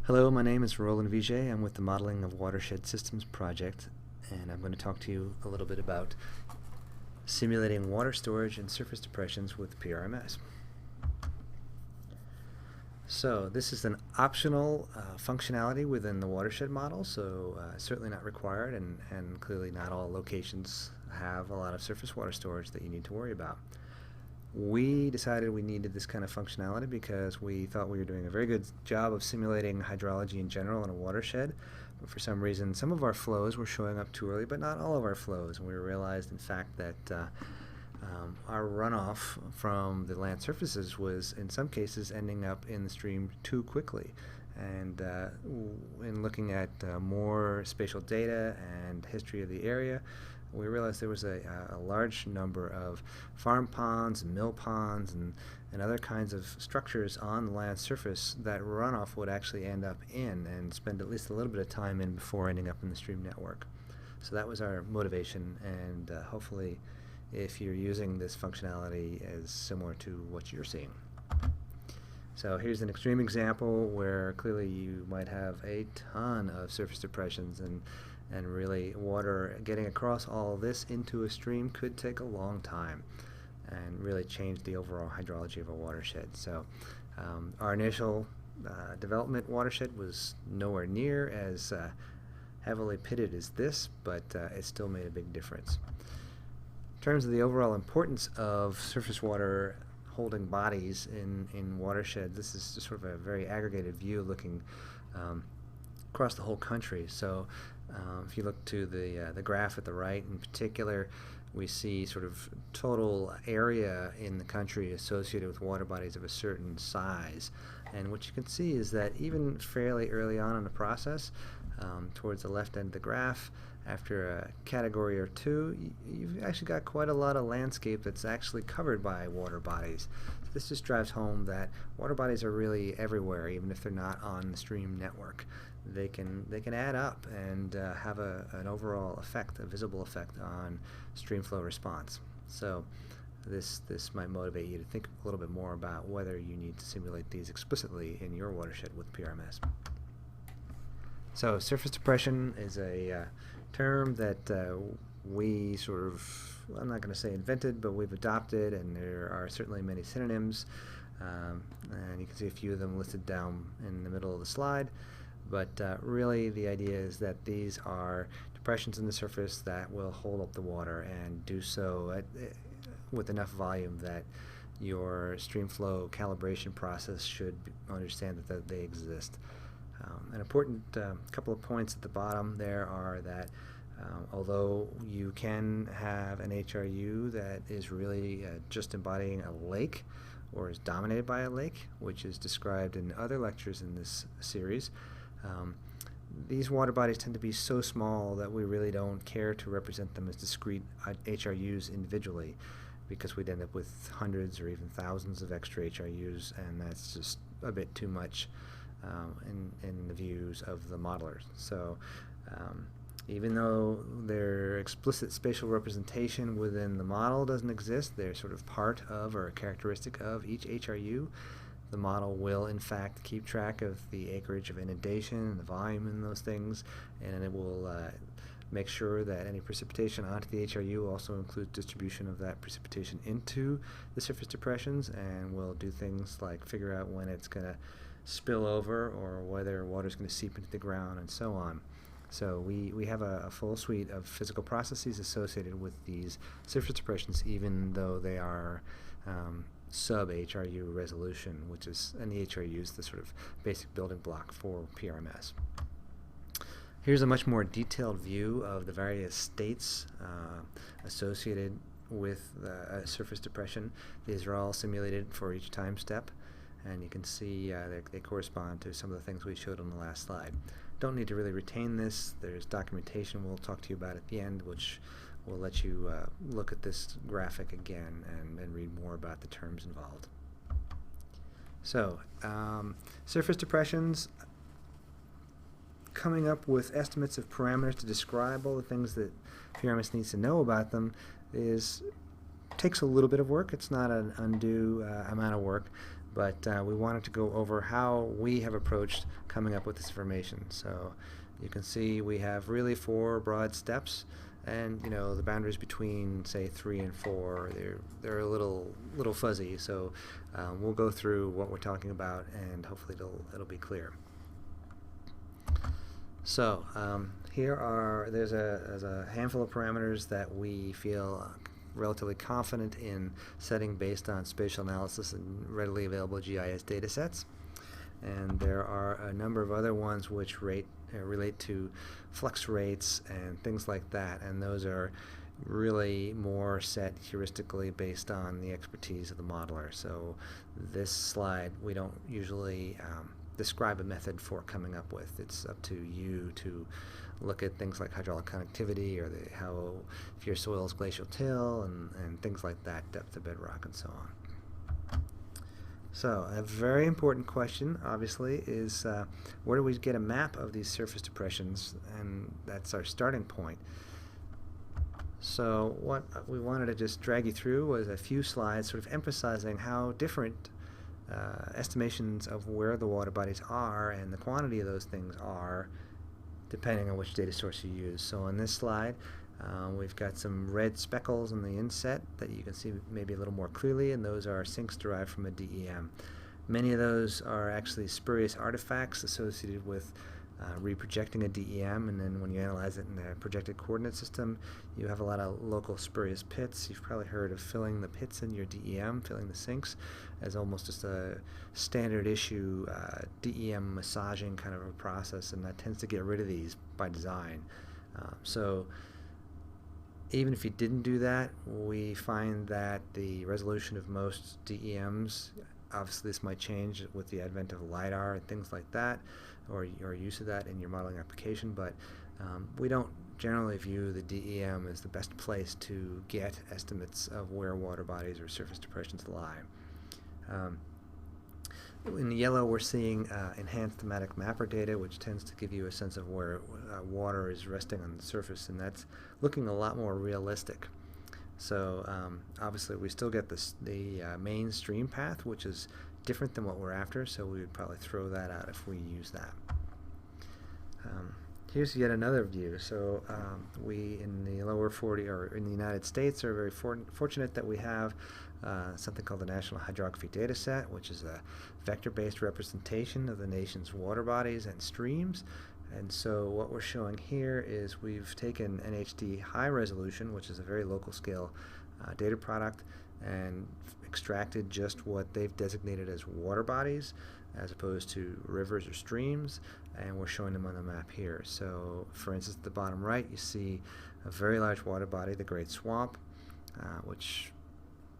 Hello, my name is Roland Vijay. I'm with the Modeling of Watershed Systems project, and I'm going to talk to you a little bit about simulating water storage and surface depressions with PRMS. So this is an optional functionality within the watershed model, so certainly not required, and clearly not all locations have a lot of surface water storage that you need to worry about. We decided we needed this kind of functionality because we thought we were doing a very good job of simulating hydrology in general in a watershed. But for some reason, some of our flows were showing up too early, but not all of our flows. And we realized, in fact, that our runoff from the land surfaces was, in some cases, ending up in the stream too quickly. And in looking at more spatial data and history of the area, we realized there was a large number of farm ponds and mill ponds and other kinds of structures on the land surface that runoff would actually end up in and spend at least a little bit of time in before ending up in the stream network. So that was our motivation, and hopefully if you're using this functionality is similar to what you're seeing. So here's an extreme example where clearly you might have a ton of surface depressions, and really water getting across all of this into a stream could take a long time and really change the overall hydrology of a watershed. So our initial development watershed was nowhere near as heavily pitted as this, but it still made a big difference. In terms of the overall importance of surface water holding bodies in watersheds, this is just sort of a very aggregated view looking across the whole country. So if you look to the graph at the right in particular, we see sort of total area in the country associated with water bodies of a certain size. And what you can see is that even fairly early on in the process, towards the left end of the graph, after a category or two, you've actually got quite a lot of landscape that's actually covered by water bodies. So this just drives home that water bodies are really everywhere, even if they're not on the stream network. They can add up and have an overall effect, a visible effect on stream flow response. So this might motivate you to think a little bit more about whether you need to simulate these explicitly in your watershed with PRMS. So surface depression is a term that we sort of, I'm not going to say invented, but we've adopted, and there are certainly many synonyms, and you can see a few of them listed down in the middle of the slide. But really the idea is that these are depressions in the surface that will hold up the water and do so with enough volume that your stream flow calibration process should understand that they exist. An important couple of points at the bottom there are that although you can have an HRU that is really just embodying a lake or is dominated by a lake, which is described in other lectures in this series, these water bodies tend to be so small that we really don't care to represent them as discrete HRUs individually, because we'd end up with hundreds or even thousands of extra HRUs, and that's just a bit too much in the views of the modelers. So even though their explicit spatial representation within the model doesn't exist, they're sort of part of or a characteristic of each HRU. The model will, in fact, keep track of the acreage of inundation and the volume in those things, and it will make sure that any precipitation onto the HRU also includes distribution of that precipitation into the surface depressions, and will do things like figure out when it's going to spill over or whether water is going to seep into the ground and so on. So we have a full suite of physical processes associated with these surface depressions, even though they are sub-HRU resolution, which is, and the HRU is the sort of basic building block for PRMS. Here's a much more detailed view of the various states associated with a surface depression. These are all simulated for each time step, and you can see they correspond to some of the things we showed on the last slide. Don't need to really retain this. There's documentation we'll talk to you about at the end, which will let you look at this graphic again and read more about the terms involved. So, surface depressions, coming up with estimates of parameters to describe all the things that PRMS needs to know about them takes a little bit of work. It's not an undue amount of work, but we wanted to go over how we have approached coming up with this information. So you can see we have really 4 broad steps, and the boundaries between, say, 3 and 4, they're a little fuzzy. So we'll go through what we're talking about, and hopefully it'll be clear. So there's a handful of parameters that we feel relatively confident in setting based on spatial analysis and readily available GIS data sets. And there are a number of other ones which relate to flux rates and things like that, and those are really more set heuristically based on the expertise of the modeler. So this slide, we don't usually describe a method for coming up with. It's up to you to look at things like hydraulic connectivity, or if your soil is glacial till, and things like that, depth of bedrock, and so on. So a very important question, obviously, is where do we get a map of these surface depressions? And that's our starting point. So what we wanted to just drag you through was a few slides sort of emphasizing how different estimations of where the water bodies are and the quantity of those things are depending on which data source you use. So on this slide, we've got some red speckles in the inset that you can see maybe a little more clearly, and those are sinks derived from a DEM. Many of those are actually spurious artifacts associated with reprojecting a DEM, and then when you analyze it in the projected coordinate system, you have a lot of local spurious pits. You've probably heard of filling the pits in your DEM, filling the sinks, as almost just a standard issue DEM massaging kind of a process, and that tends to get rid of these by design. So even if you didn't do that, we find that the resolution of most DEMs, obviously this might change with the advent of LiDAR and things like that, or use of that in your modeling application, but we don't generally view the DEM as the best place to get estimates of where water bodies or surface depressions lie. In the yellow, we're seeing enhanced thematic mapper data, which tends to give you a sense of where water is resting on the surface, and that's looking a lot more realistic. So obviously we still get the main stream path, which is different than what we're after, so we would probably throw that out if we use that. Here's yet another view. So we in the lower 40, or in the United States, are very fortunate that we have something called the National Hydrography Dataset, which is a vector-based representation of the nation's water bodies and streams. And so what we're showing here is we've taken NHD high resolution, which is a very local scale data product, and extracted just what they've designated as water bodies as opposed to rivers or streams, and we're showing them on the map here. So for instance, at the bottom right you see a very large water body, the Great Swamp, which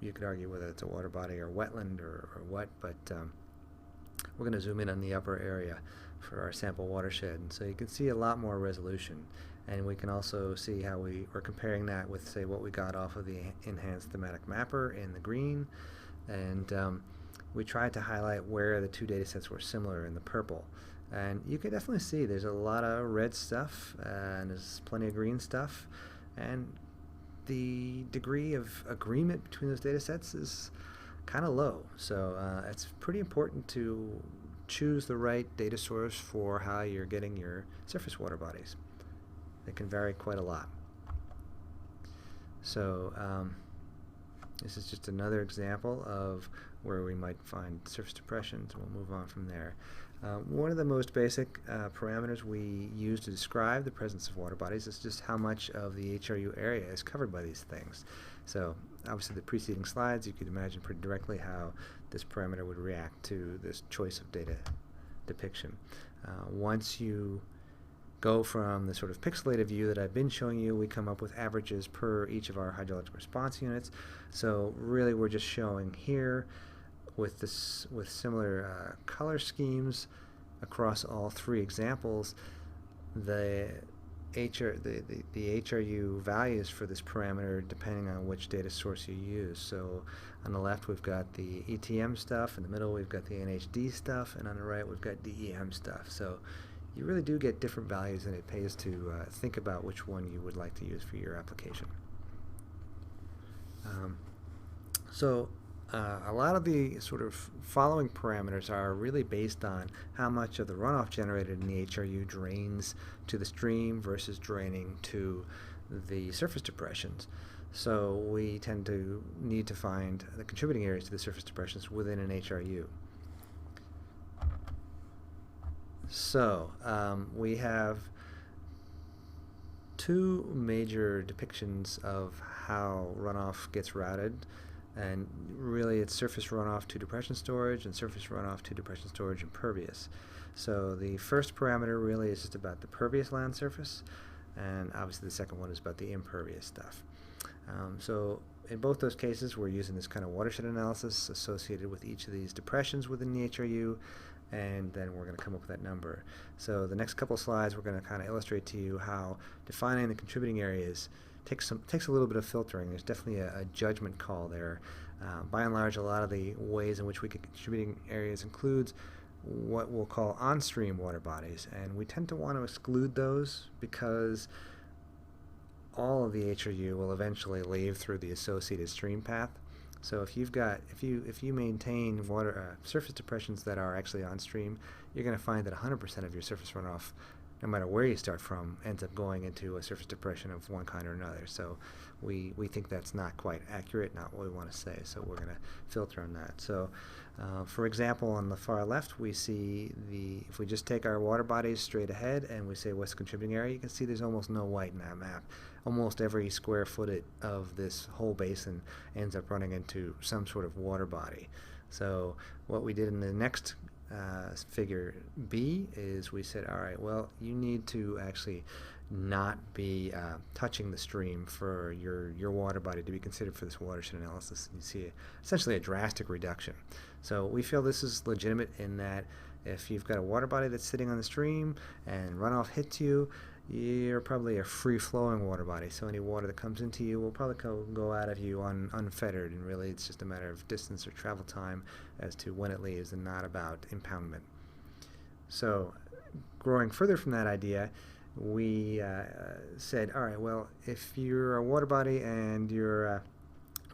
you could argue whether it's a water body or wetland or what, but we're going to zoom in on the upper area for our sample watershed, and so you can see a lot more resolution, and we can also see how we are comparing that with, say, what we got off of the enhanced thematic mapper in the green, and we tried to highlight where the two data sets were similar in the purple. And you can definitely see there's a lot of red stuff and there's plenty of green stuff, and the degree of agreement between those data sets is kind of low. So it's pretty important to choose the right data source for how you're getting your surface water bodies. They can vary quite a lot. So this is just another example of where we might find surface depressions. We'll move on from there. One of the most basic parameters we use to describe the presence of water bodies is just how much of the HRU area is covered by these things. So obviously the preceding slides, you could imagine pretty directly how this parameter would react to this choice of data depiction. Once you go from the sort of pixelated view that I've been showing you, we come up with averages per each of our hydrologic response units. So really we're just showing here with similar color schemes across all three examples the HRU values for this parameter depending on which data source you use. So on the left we've got the ETM stuff, in the middle we've got the NHD stuff, and on the right we've got DEM stuff. So you really do get different values, and it pays to think about which one you would like to use for your application. So A lot of the sort of following parameters are really based on how much of the runoff generated in the HRU drains to the stream versus draining to the surface depressions. So we tend to need to find the contributing areas to the surface depressions within an HRU. So we have two major depictions of how runoff gets routed, and really it's surface runoff to depression storage and surface runoff to depression storage impervious. So the first parameter really is just about the pervious land surface, and obviously the second one is about the impervious stuff. So in both those cases we're using this kind of watershed analysis associated with each of these depressions within the HRU, and then we're going to come up with that number. So the next couple of slides we're going to kind of illustrate to you how defining the contributing areas takes a little bit of filtering. There's definitely a judgment call there. By and large, a lot of the ways in which we get contributing areas includes what we'll call on-stream water bodies, and we tend to want to exclude those because all of the HRU will eventually leave through the associated stream path. So if you maintain water surface depressions that are actually on stream, you're going to find that 100% of your surface runoff, no matter where you start from, ends up going into a surface depression of one kind or another. So we think that's not quite accurate, not what we want to say. So we're going to filter on that. So for example, on the far left, we see if we just take our water bodies straight ahead and we say what's the contributing area, you can see there's almost no white in that map. Almost every square foot of this whole basin ends up running into some sort of water body. So what we did in the next figure B is we said, all right, well, you need to actually not be touching the stream for your water body to be considered for this watershed analysis. You see essentially a drastic reduction. So we feel this is legitimate in that if you've got a water body that's sitting on the stream and runoff hits you, you're probably a free-flowing water body, so any water that comes into you will probably go out of you unfettered, and really it's just a matter of distance or travel time as to when it leaves and not about impoundment. So growing further from that idea, we said, all right, well, if you're a water body and we're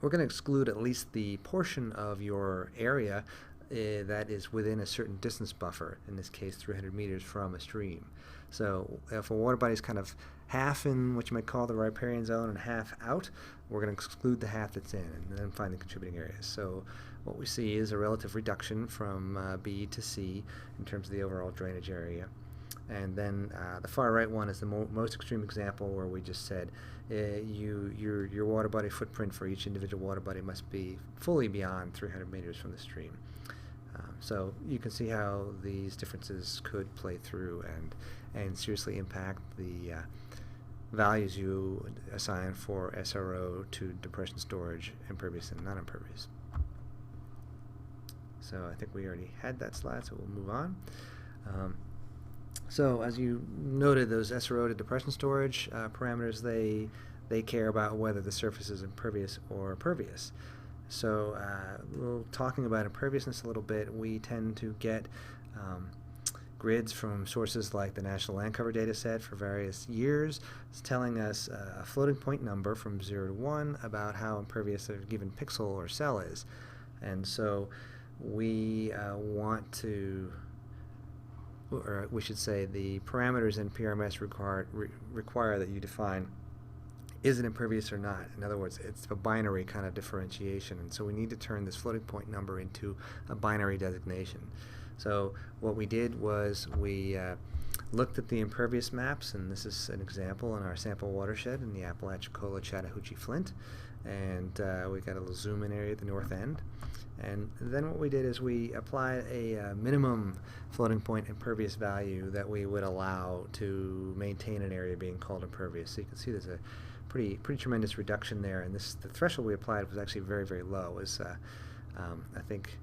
going to exclude at least the portion of your area that is within a certain distance buffer, in this case 300 meters from a stream. So if a water body is kind of half in what you might call the riparian zone and half out, we're going to exclude the half that's in and then find the contributing areas. So what we see is a relative reduction from B to C in terms of the overall drainage area. And then the far right one is the most extreme example where we just said your water body footprint for each individual water body must be fully beyond 300 meters from the stream. So you can see how these differences could play through and seriously impact the values you assign for SRO to depression storage, impervious and non-impervious. So I think we already had that slide, so we'll move on. So as you noted, those SRO to depression storage parameters, they care about whether the surface is impervious or pervious. So we're talking about imperviousness a little bit. We tend to get grids from sources like the National Land Cover Data Set for various years. It's telling us a floating point number from 0 to 1 about how impervious a given pixel or cell is. And so we want to, or we should say the parameters in PRMS require that you define is it impervious or not. In other words, it's a binary kind of differentiation, and so we need to turn this floating point number into a binary designation. So what we did was we looked at the impervious maps, and this is an example in our sample watershed in the Apalachicola Chattahoochee Flint, and we got a little zoom in area at the north end. And then what we did is we applied a minimum floating point impervious value that we would allow to maintain an area being called impervious. So you can see there's a pretty tremendous reduction there, and the threshold we applied was actually very, very low. It was I think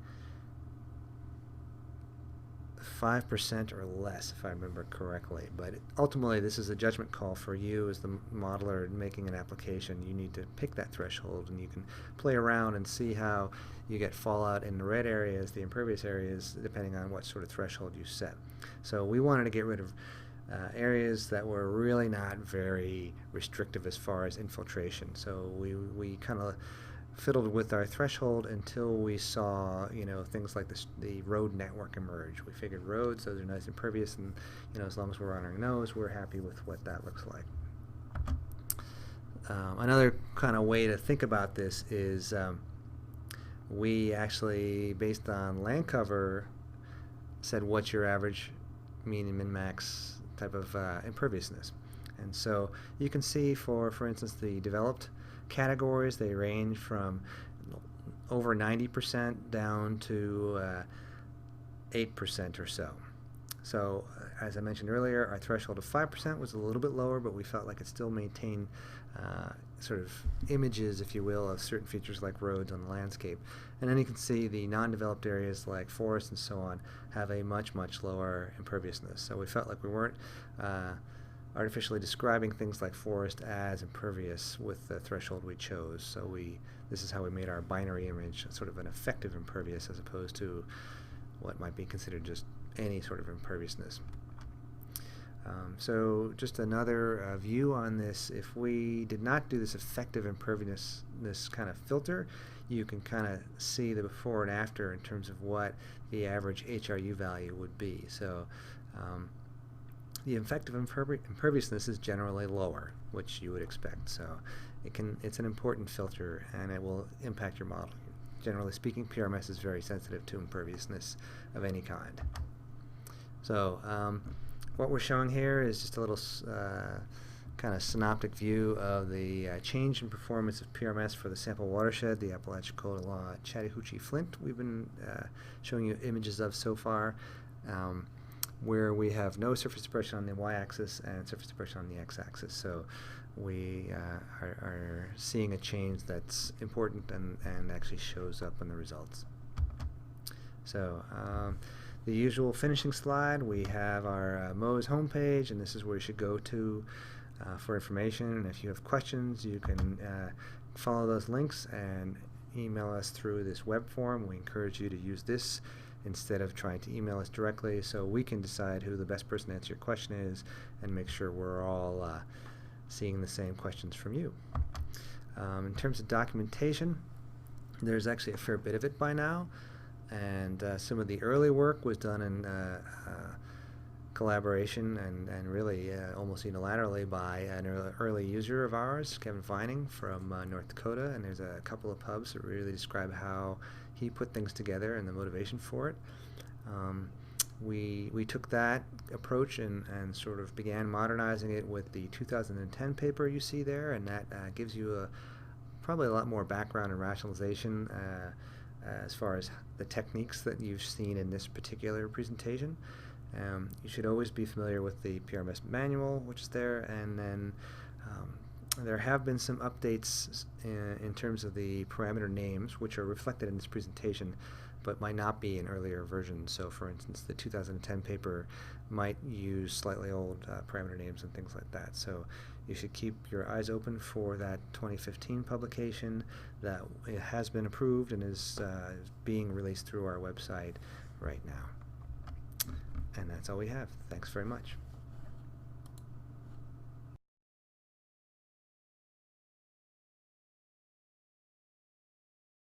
5% or less, if I remember correctly. But ultimately, this is a judgment call for you as the modeler making an application. You need to pick that threshold, and you can play around and see how you get fallout in the red areas, the impervious areas, depending on what sort of threshold you set. So we wanted to get rid of areas that were really not very restrictive as far as infiltration. So we kind of fiddled with our threshold until we saw, things like the road network emerge. We figured roads, those are nice and impervious, and as long as we're on our nose, we're happy with what that looks like. Another kind of way to think about this is we actually, based on land cover, said what's your average mean, min, max type of imperviousness. And so you can see for instance, the developed categories, they range from over 90% down to 8% or so. So as I mentioned earlier, our threshold of 5% was a little bit lower, but we felt like it still maintained sort of images, if you will, of certain features like roads on the landscape. And then you can see the non-developed areas like forests and so on have a much, much lower imperviousness. So we felt like we weren't artificially describing things like forest as impervious with the threshold we chose. So this is how we made our binary image sort of an effective impervious as opposed to what might be considered just any sort of imperviousness. So just another view on this, if we did not do this effective imperviousness kind of filter, you can kind of see the before and after in terms of what the average HRU value would be. So the effective imperviousness is generally lower, which you would expect. So it's an important filter, and it will impact your model. Generally speaking, PRMS is very sensitive to imperviousness of any kind. So what we're showing here is just a little kind of synoptic view of the change in performance of PRMS for the sample watershed, the Apalachicola Chattahoochee Flint. We've been showing you images of so far, where we have no surface depression on the y-axis and surface depression on the x-axis. So we are seeing a change that's important and actually shows up in the results. So the usual finishing slide, we have our MOSE homepage, and this is where you should go to for information. And if you have questions, you can follow those links and email us through this web form. We encourage you to use this instead of trying to email us directly, so we can decide who the best person to answer your question is and make sure we're all seeing the same questions from you. In terms of documentation, there's actually a fair bit of it by now, and some of the early work was done in collaboration and really almost unilaterally by an early user of ours, Kevin Vining from North Dakota, and there's a couple of pubs that really describe how he put things together and the motivation for it. We took that approach and sort of began modernizing it with the 2010 paper you see there, and that gives you probably a lot more background and rationalization as far as the techniques that you've seen in this particular presentation. You should always be familiar with the PRMS manual, which is there, and then there have been some updates in terms of the parameter names, which are reflected in this presentation, but might not be in earlier versions. So for instance, the 2010 paper might use slightly old parameter names and things like that. So you should keep your eyes open for that 2015 publication that it has been approved and is being released through our website right now. And that's all we have. Thanks very much.